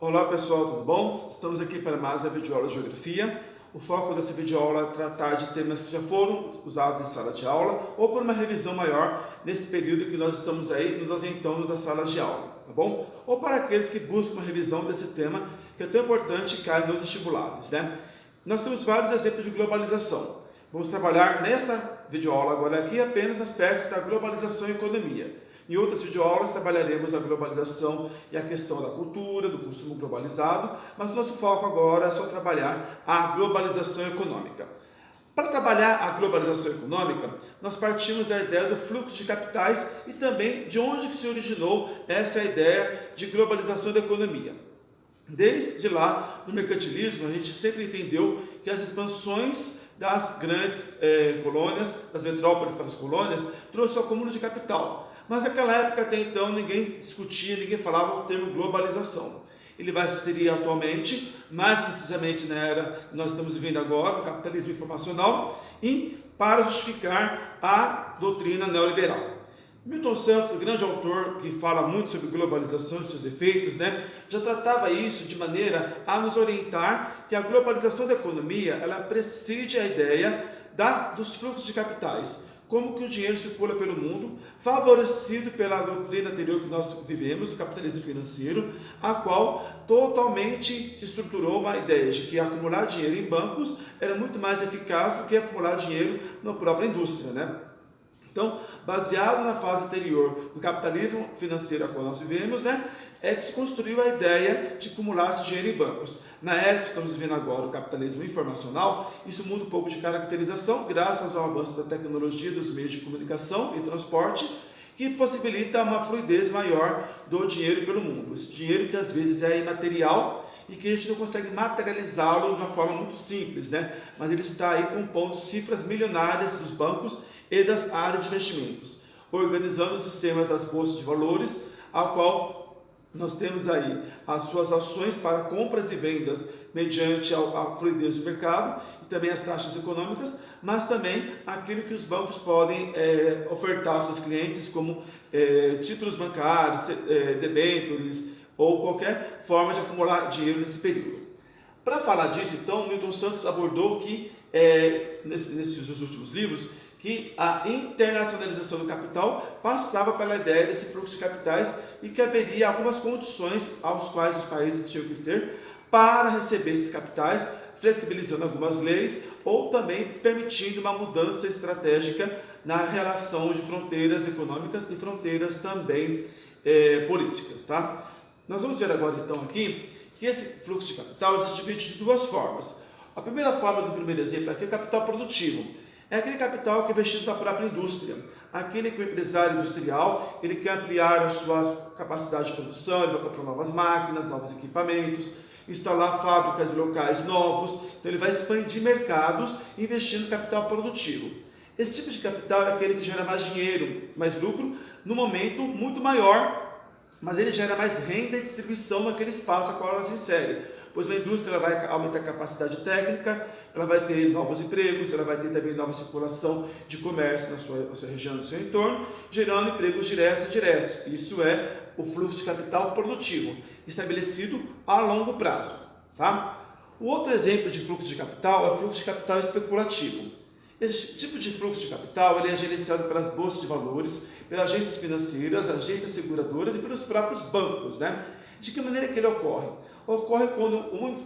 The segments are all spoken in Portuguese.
Olá pessoal, tudo bom? Estamos aqui para mais uma videoaula de Geografia. O foco dessa videoaula é tratar de temas que já foram usados em sala de aula ou por uma revisão maior nesse período que nós estamos aí nos ausentando das salas de aula, tá bom? Ou para aqueles que buscam uma revisão desse tema que é tão importante e cai nos vestibulares, né? Nós temos vários exemplos de globalização. Vamos trabalhar nessa videoaula agora aqui apenas aspectos da globalização e economia. Em outras videoaulas trabalharemos a globalização e a questão da cultura, do consumo globalizado, mas o nosso foco agora é só trabalhar a globalização econômica. Para trabalhar a globalização econômica, nós partimos da ideia do fluxo de capitais e também de onde que se originou essa ideia de globalização da economia. Desde lá, no mercantilismo, a gente sempre entendeu que as expansões das grandes colônias, das metrópoles para as colônias, trouxe o acúmulo de capital. Mas naquela época, até então, ninguém discutia, ninguém falava o termo globalização. Ele vai se inserir atualmente, mais precisamente na era que nós estamos vivendo agora, o capitalismo informacional, e para justificar a doutrina neoliberal. Milton Santos, o grande autor que fala muito sobre globalização e seus efeitos, já tratava isso de maneira a nos orientar que a globalização da economia ela precede a ideia dos fluxos de capitais, como que o dinheiro circula pelo mundo, favorecido pela doutrina anterior que nós vivemos, o capitalismo financeiro, a qual totalmente se estruturou uma ideia de que acumular dinheiro em bancos era muito mais eficaz do que acumular dinheiro na própria indústria, Então, baseado na fase anterior do capitalismo financeiro a qual nós vivemos, é que se construiu a ideia de acumular esse dinheiro em bancos. Na era que estamos vivendo agora, o capitalismo informacional, isso muda um pouco de caracterização, graças ao avanço da tecnologia, dos meios de comunicação e transporte, que possibilita uma fluidez maior do dinheiro pelo mundo. Esse dinheiro que às vezes é imaterial e que a gente não consegue materializá-lo de uma forma muito simples, mas ele está aí compondo cifras milionárias dos bancos e das áreas de investimentos, organizando os sistemas das bolsas de valores, a qual nós temos aí as suas ações para compras e vendas mediante a fluidez do mercado e também as taxas econômicas, mas também aquilo que os bancos podem ofertar aos seus clientes como títulos bancários, debêntures ou qualquer forma de acumular dinheiro nesse período. Para falar disso, então, Milton Santos abordou que, nesses últimos livros, que a internacionalização do capital passava pela ideia desse fluxo de capitais e que haveria algumas condições aos quais os países tinham que ter para receber esses capitais, flexibilizando algumas leis ou também permitindo uma mudança estratégica na relação de fronteiras econômicas e fronteiras também políticas. Tá? Nós vamos ver agora então aqui que esse fluxo de capital se divide de duas formas. A primeira forma do primeiro exemplo aqui é o capital produtivo. É aquele capital que é investido na própria indústria, aquele que o empresário industrial ele quer ampliar a sua capacidade de produção, ele vai comprar novas máquinas, novos equipamentos, instalar fábricas e locais novos, então ele vai expandir mercados investindo em capital produtivo. Esse tipo de capital é aquele que gera mais dinheiro, mais lucro, no momento muito maior, mas ele gera mais renda e distribuição naquele espaço a qual ela se insere. Pois a indústria ela vai aumentar a capacidade técnica, ela vai ter novos empregos, ela vai ter também nova circulação de comércio na sua região, no seu entorno, gerando empregos diretos e indiretos. Isso é o fluxo de capital produtivo, estabelecido a longo prazo. Tá? O outro exemplo de fluxo de capital é o fluxo de capital especulativo. Esse tipo de fluxo de capital ele é gerenciado pelas bolsas de valores, pelas agências financeiras, agências seguradoras e pelos próprios bancos. De que maneira que ele ocorre? Ocorre quando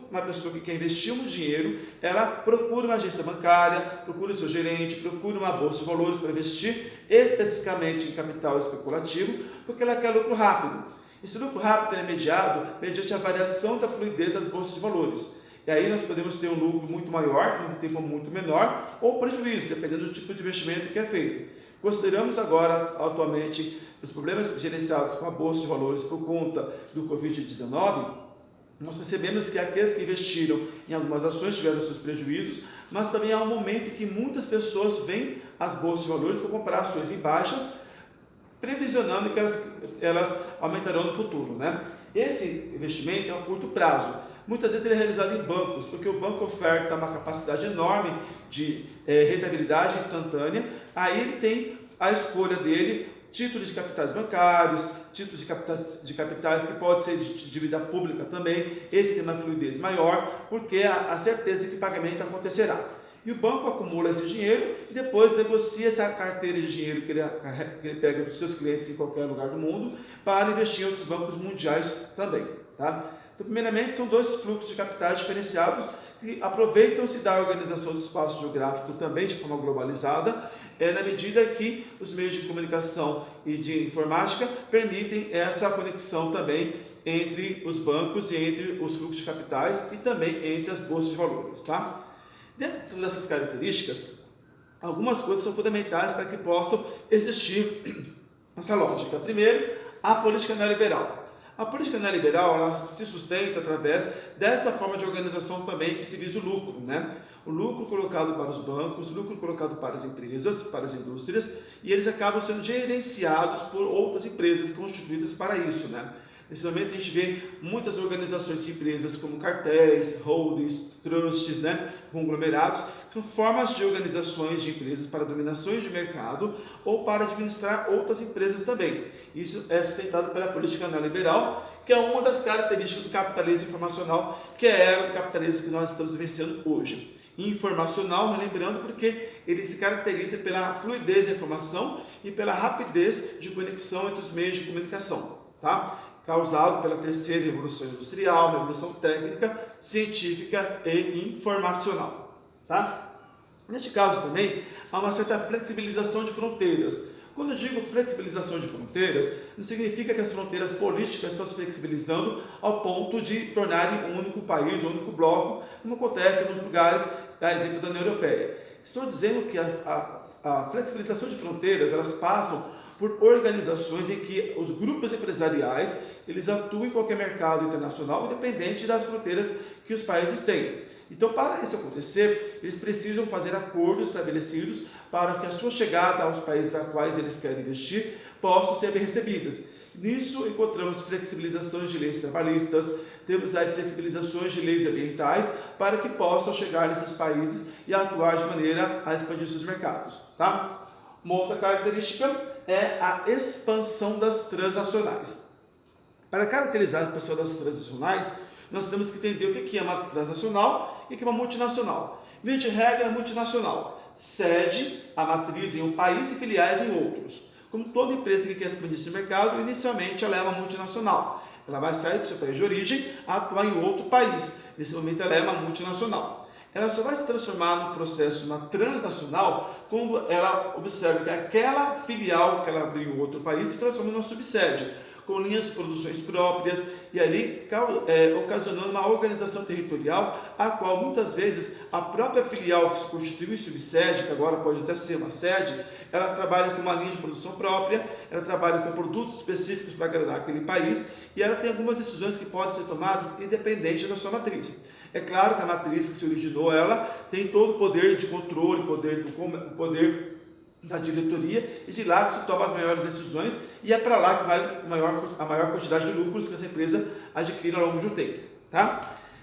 uma pessoa que quer investir um dinheiro, ela procura uma agência bancária, procura o seu gerente, procura uma bolsa de valores para investir especificamente em capital especulativo, porque ela quer lucro rápido. Esse lucro rápido é mediado mediante a variação da fluidez das bolsas de valores. E aí nós podemos ter um lucro muito maior, num tempo muito menor, ou prejuízo, dependendo do tipo de investimento que é feito. Consideramos agora, atualmente, os problemas gerenciados com a Bolsa de Valores por conta do Covid-19, nós percebemos que aqueles que investiram em algumas ações tiveram seus prejuízos, mas também há um momento em que muitas pessoas vêm às Bolsas de Valores para comprar ações em baixas, previsionando que elas aumentarão no futuro. Esse investimento é a curto prazo. Muitas vezes ele é realizado em bancos, porque o banco oferta uma capacidade enorme de rentabilidade instantânea, aí ele tem a escolha dele títulos de capitais bancários, títulos de capitais que pode ser de dívida pública também. Esse tem uma fluidez maior, porque há a certeza de que o pagamento acontecerá. E o banco acumula esse dinheiro e depois negocia essa carteira de dinheiro que ele pega dos seus clientes em qualquer lugar do mundo para investir em outros bancos mundiais também. Tá? Então, primeiramente, são dois fluxos de capitais diferenciados que aproveitam-se da organização do espaço geográfico também de forma globalizada, na medida que os meios de comunicação e de informática permitem essa conexão também entre os bancos e entre os fluxos de capitais e também entre as bolsas de valores. Tá? Dentro dessas características, algumas coisas são fundamentais para que possam existir essa lógica. Primeiro, a política neoliberal. A política neoliberal ela se sustenta através dessa forma de organização também que se visa o lucro, né? O lucro colocado para os bancos, o lucro colocado para as empresas, para as indústrias, e eles acabam sendo gerenciados por outras empresas constituídas para isso, né? Nesse momento a gente vê muitas organizações de empresas como cartéis, holdings, trusts, né, conglomerados, que são formas de organizações de empresas para dominações de mercado ou para administrar outras empresas também. Isso é sustentado pela política neoliberal, que é uma das características do capitalismo informacional, que é o capitalismo que nós estamos vivenciando hoje. Informacional, relembrando, porque ele se caracteriza pela fluidez da informação e pela rapidez de conexão entre os meios de comunicação, tá? Causado pela terceira revolução industrial, revolução técnica, científica e informacional. Tá? Neste caso também, há uma certa flexibilização de fronteiras. Quando eu digo flexibilização de fronteiras, não significa que as fronteiras políticas estão se flexibilizando ao ponto de tornarem um único país, um único bloco, como acontece em alguns lugares, a exemplo da União Europeia. Estou dizendo que a flexibilização de fronteiras, elas passam por organizações em que os grupos empresariais eles atuam em qualquer mercado internacional, independente das fronteiras que os países têm. Então, para isso acontecer, eles precisam fazer acordos estabelecidos para que a sua chegada aos países a quais eles querem investir possam ser bem recebidas. Nisso, encontramos flexibilizações de leis trabalhistas, temos aí flexibilizações de leis ambientais para que possam chegar nesses países e atuar de maneira a expandir seus mercados. Tá? Uma outra característica é a expansão das transnacionais. Para caracterizar a expansão das transnacionais, nós temos que entender o que é uma transnacional e o que é uma multinacional. Via de regra, multinacional cede a matriz em um país e filiais em outros. Como toda empresa que quer expandir seu mercado, inicialmente ela é uma multinacional. Ela vai sair do seu país de origem, atuar em outro país. Nesse momento ela é uma multinacional. Ela só vai se transformar no processo uma transnacional quando ela observa que aquela filial que ela abriu em outro país se transforma numa subsede, com linhas de produções próprias e ali ocasionando uma organização territorial a qual muitas vezes a própria filial que se constituiu em subsede, que agora pode até ser uma sede, ela trabalha com uma linha de produção própria, ela trabalha com produtos específicos para agradar aquele país e ela tem algumas decisões que podem ser tomadas independente da sua matriz. É claro que a matriz que se originou, ela tem todo o poder de controle, o poder da diretoria, e de lá que se toma as maiores decisões, e é para lá que vai a maior quantidade de lucros que essa empresa adquire ao longo de um tempo. Tá?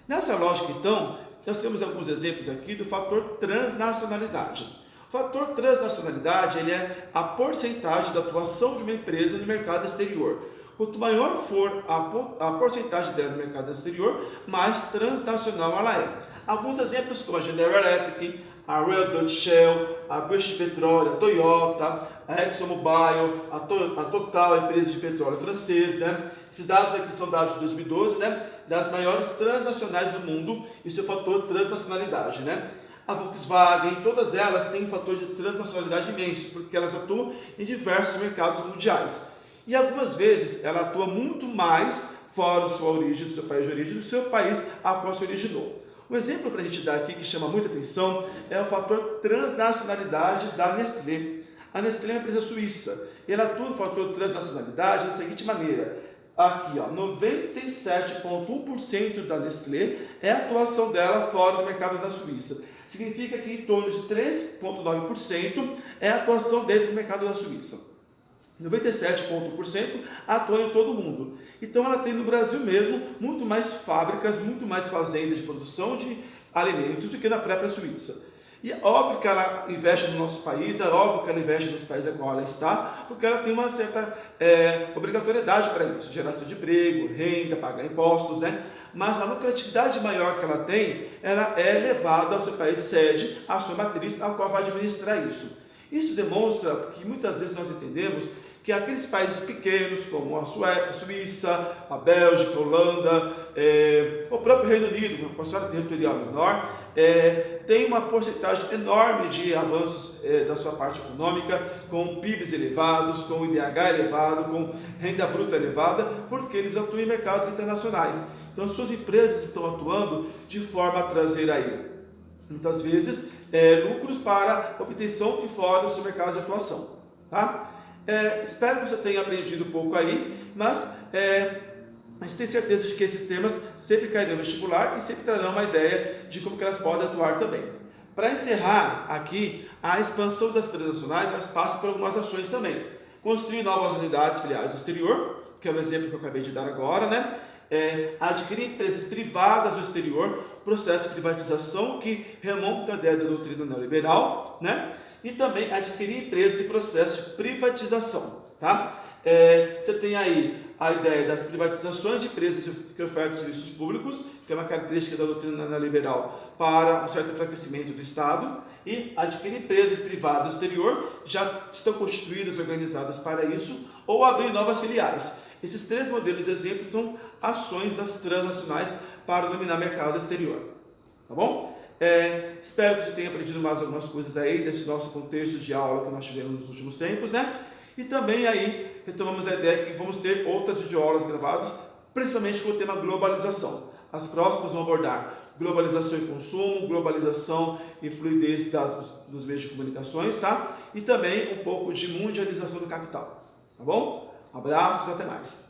Nessa lógica, então, nós temos alguns exemplos aqui do fator transnacionalidade. O fator transnacionalidade ele é a porcentagem da atuação de uma empresa no mercado exterior. Quanto maior for a porcentagem dela no mercado exterior, mais transnacional ela é. Alguns exemplos como a General Electric, a Royal Dutch Shell, a British Petroleum, a Toyota, a ExxonMobil, a Total, a empresa de petróleo francesa, né? Esses dados aqui são dados de 2012, né? Das maiores transnacionais do mundo e seu fator transnacionalidade, né? A Volkswagen, todas elas têm um fator de transnacionalidade imenso, porque elas atuam em diversos mercados mundiais. E algumas vezes ela atua muito mais fora da sua origem, do seu país de origem, do seu país a qual se originou. Um exemplo para a gente dar aqui que chama muita atenção é o fator transnacionalidade da Nestlé. A Nestlé é uma empresa suíça e ela atua no fator transnacionalidade da seguinte maneira. Aqui, 97,1% da Nestlé é a atuação dela fora do mercado da Suíça. Significa que em torno de 3,9% é a atuação dentro do mercado da Suíça. 97,1% atua em todo o mundo. Então ela tem no Brasil mesmo muito mais fábricas, muito mais fazendas de produção de alimentos do que na própria Suíça. E é óbvio que ela investe no nosso país, é óbvio que ela investe nos países em qual ela está, porque ela tem uma certa obrigatoriedade para isso, geração de emprego, renda, pagar impostos, né? Mas a lucratividade maior que ela tem, ela é levada ao seu país sede, à sua matriz, a qual vai administrar isso. Isso demonstra que muitas vezes nós entendemos que aqueles países pequenos, como a Suíça, a Bélgica, a Holanda, o próprio Reino Unido, com a sua territorial menor, tem uma porcentagem enorme de avanços da sua parte econômica, com PIBs elevados, com IDH elevado, com renda bruta elevada, porque eles atuam em mercados internacionais. Então, suas empresas estão atuando de forma a trazer aí, muitas vezes, lucros para obtenção e fora do seu mercado de atuação. Tá? Espero que você tenha aprendido um pouco aí, mas a gente tem certeza de que esses temas sempre cairão no vestibular e sempre trarão uma ideia de como que elas podem atuar também. Para encerrar aqui, a expansão das transnacionais elas passam por algumas ações também. Construir novas unidades filiais no exterior, que é o exemplo que eu acabei de dar agora, né? Adquirir empresas privadas no exterior, processo de privatização que remonta à ideia da doutrina neoliberal, né? E também adquirir empresas e processos de privatização, tá? Você tem aí a ideia das privatizações de empresas que ofertam serviços públicos, que é uma característica da doutrina neoliberal para um certo enfraquecimento do Estado, e adquirir empresas privadas no exterior, já estão constituídas, organizadas para isso, ou abrir novas filiais. Esses três modelos de exemplo são ações das transnacionais para dominar o mercado exterior, tá bom? Espero que você tenha aprendido mais algumas coisas aí desse nosso contexto de aula que nós tivemos nos últimos tempos, né? E também aí retomamos a ideia que vamos ter outras videoaulas gravadas, principalmente com o tema globalização. As próximas vão abordar globalização e consumo, globalização e fluidez dos meios de comunicações, tá? E também um pouco de mundialização do capital, tá bom? Abraços, até mais!